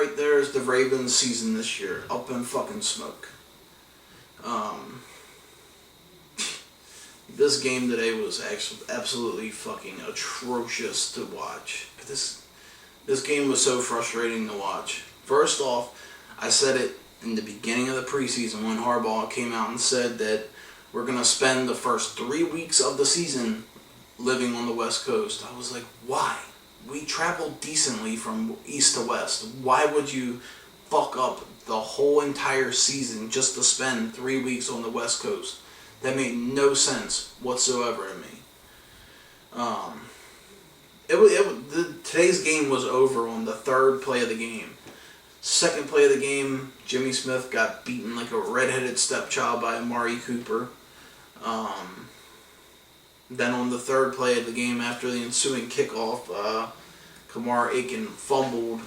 right there is the Ravens season this year. Up in fucking smoke. This game today was actually absolutely fucking atrocious to watch. This game was so frustrating to watch. First off, I said it in the beginning of the preseason when Harbaugh came out and said that we're going to spend the first 3 weeks of the season living on the West Coast. I was like, why? We traveled decently from east to west. Why would you fuck up the whole entire season just to spend 3 weeks on the West Coast? That made no sense whatsoever to me. Today's game was over on the third play of the game. Second play of the game, Jimmy Smith got beaten like a redheaded stepchild by Amari Cooper. Then on the third play of the game, after the ensuing kickoff, Kamar Aiken fumbled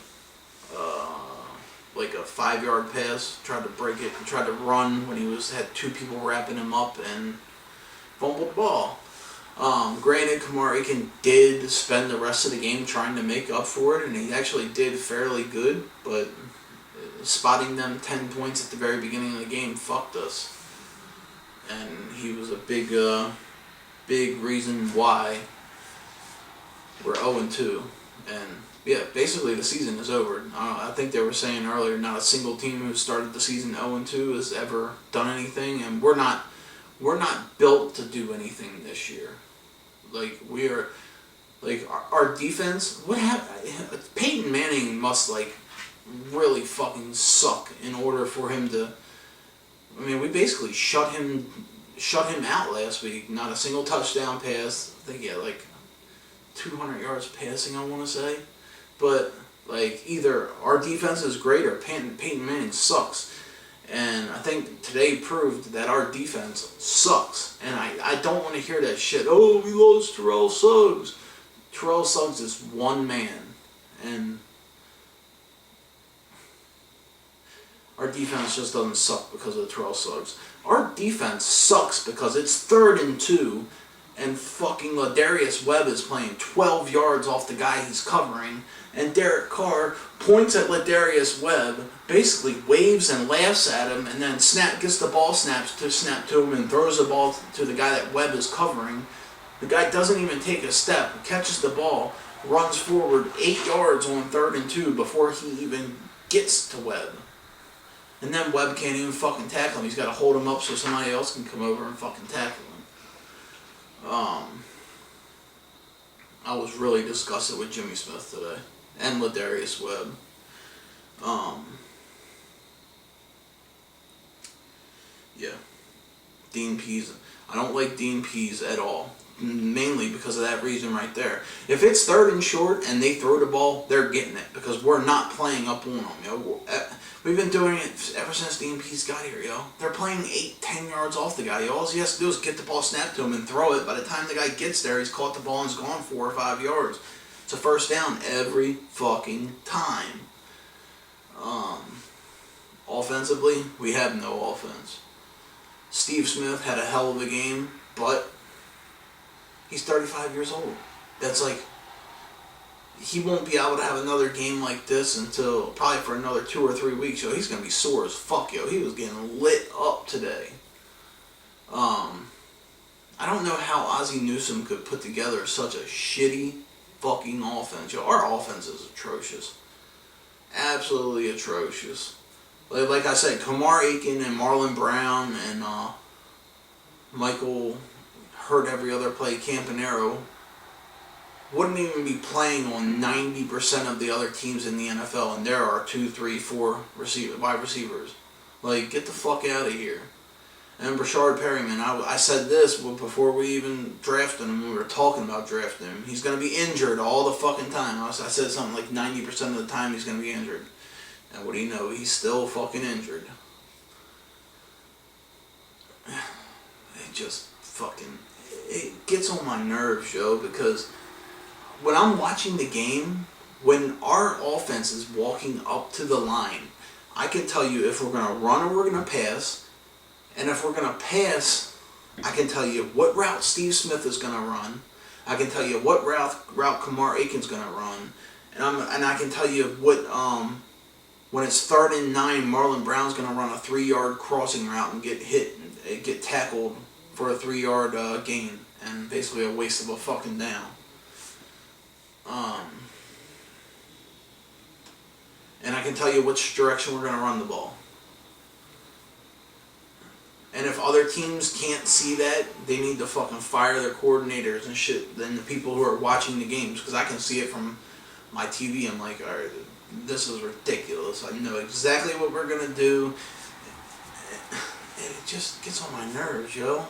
like a 5-yard pass, tried to break it, tried to run when he had two people wrapping him up and fumbled the ball. Granted, Kamar Aiken did spend the rest of the game trying to make up for it, and he actually did fairly good, but spotting them 10 points at the very beginning of the game fucked us. And he was a big reason why we're 0-2. And yeah, basically the season is over. I think they were saying earlier, not a single team who started the season 0-2 has ever done anything, and we're not built to do anything this year. Like, we are, like, our defense, what happened? Peyton Manning must, like, really fucking suck in order for him to, I mean, we basically shut him out last week. Not a single touchdown pass. I think he had, like, 200 yards passing, I want to say. But, like, either our defense is great or Peyton Manning sucks. And I think today proved that our defense sucks. And I don't want to hear that shit. Oh, we lost Terrell Suggs. Terrell Suggs is one man. And our defense just doesn't suck because of Terrell Suggs. Our defense sucks because it's 3rd and 2. And fucking Ladarius Webb is playing 12 yards off the guy he's covering. And Derek Carr points at Ladarius Webb, basically waves and laughs at him, and then gets the ball snap to him and throws the ball to the guy that Webb is covering. The guy doesn't even take a step, catches the ball, runs forward 8 yards on 3rd and 2 before he even gets to Webb. And then Webb can't even fucking tackle him. He's got to hold him up so somebody else can come over and fucking tackle him. I was really disgusted with Jimmy Smith today. And Ladarius Webb. Yeah. Dean Pease. I don't like Dean Pease at all. Mainly because of that reason right there. If it's 3rd and short and they throw the ball, they're getting it. Because we're not playing up on them, yo. We've been doing it ever since Dean Pease got here, yo. They're playing 8-10 yards off the guy, yo. All he has to do is get the ball snapped to him and throw it. By the time the guy gets there, he's caught the ball and is gone 4 or 5 yards. It's a first down every fucking time. Offensively, we have no offense. Steve Smith had a hell of a game, but he's 35 years old. That's like, he won't be able to have another game like this until probably for another 2 or 3 weeks, yo. He's going to be sore as fuck, yo. He was getting lit up today. I don't know how Ozzie Newsome could put together such a shitty fucking offense. Yo, our offense is atrocious. Absolutely atrocious. Like I said, Kamar Aiken and Marlon Brown and Michael Hurt every other play, Campanaro, wouldn't even be playing on 90% of the other teams in the NFL, and there are 2, 3, 4 wide receivers. Like, get the fuck out of here. And Brashard Perryman, I said this before we even drafted him, we were talking about drafting him. He's going to be injured all the fucking time. I said something like 90% of the time he's going to be injured. And what do you know? He's still fucking injured. It just fucking, it gets on my nerves, yo, because when I'm watching the game, when our offense is walking up to the line, I can tell you if we're going to run or we're going to pass. And if we're going to pass, I can tell you what route Steve Smith is going to run. I can tell you what route Kamar Aiken's going to run. And I can tell you what when it's 3rd and 9, Marlon Brown's going to run a 3-yard crossing route and get hit, and get tackled for a 3-yard gain, and basically a waste of a fucking down. And I can tell you which direction we're going to run the ball. And if other teams can't see that, they need to fucking fire their coordinators and shit, then the people who are watching the games, because I can see it from my TV. I'm like, alright, this is ridiculous. I know exactly what we're going to do. It just gets on my nerves, yo.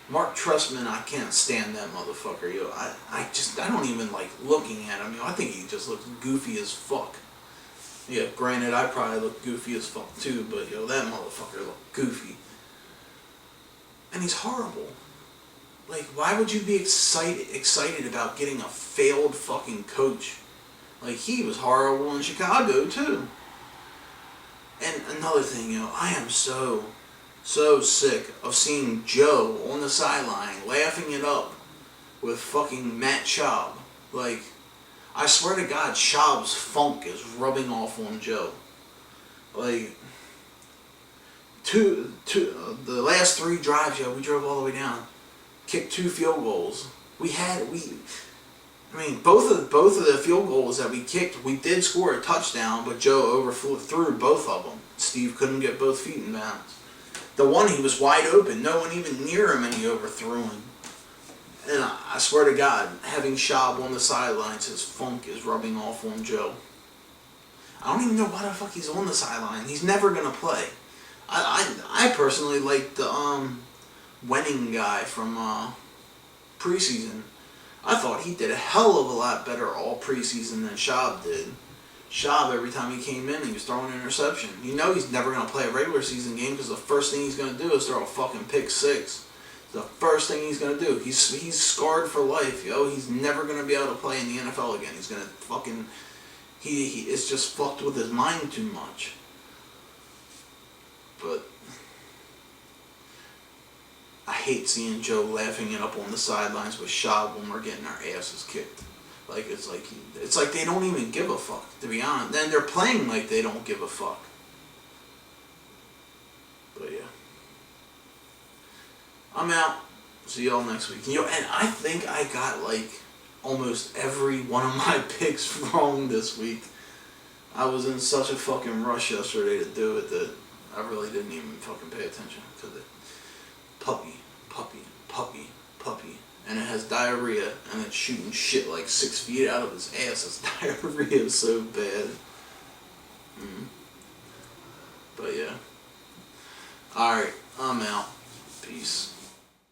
Mark Trestman, I can't stand that motherfucker, yo. I don't even like looking at him, yo. I think he just looks goofy as fuck. Yeah, granted, I probably look goofy as fuck too, but yo, that motherfucker looked goofy. And he's horrible. Like, why would you be excited about getting a failed fucking coach? Like, he was horrible in Chicago too. And another thing, yo, I am so sick of seeing Joe on the sideline laughing it up with fucking Matt Schaub. Like, I swear to God, Schaub's funk is rubbing off on Joe. Like, the last 3 drives, yo, we drove all the way down, kicked 2 field goals. Both of the field goals that we kicked, we did score a touchdown, but Joe overthrew both of them. Steve couldn't get both feet in bounds. The one, he was wide open, no one even near him, and he overthrew him. And I swear to God, having Schaub on the sidelines, his funk is rubbing off on Joe. I don't even know why the fuck he's on the sideline. He's never gonna play. I personally like the Wenning guy from preseason. I thought he did a hell of a lot better all preseason than Schaub did. Schaub, every time he came in, he was throwing an interception. You know he's never going to play a regular season game because the first thing he's going to do is throw a fucking pick 6. The first thing he's going to do. He's scarred for life, yo. He's never going to be able to play in the NFL again. He's going to fucking... He is just fucked with his mind too much. But... I hate seeing Joe laughing it up on the sidelines with Schaub when we're getting our asses kicked. Like, it's like they don't even give a fuck, to be honest. Then they're playing like they don't give a fuck. But yeah. I'm out. See y'all next week. And I think I got like almost every one of my picks wrong this week. I was in such a fucking rush yesterday to do it that I really didn't even fucking pay attention to the puppy. And it has diarrhea, and it's shooting shit like 6 feet out of his ass. His diarrhea is so bad. But yeah. Alright, I'm out. Peace.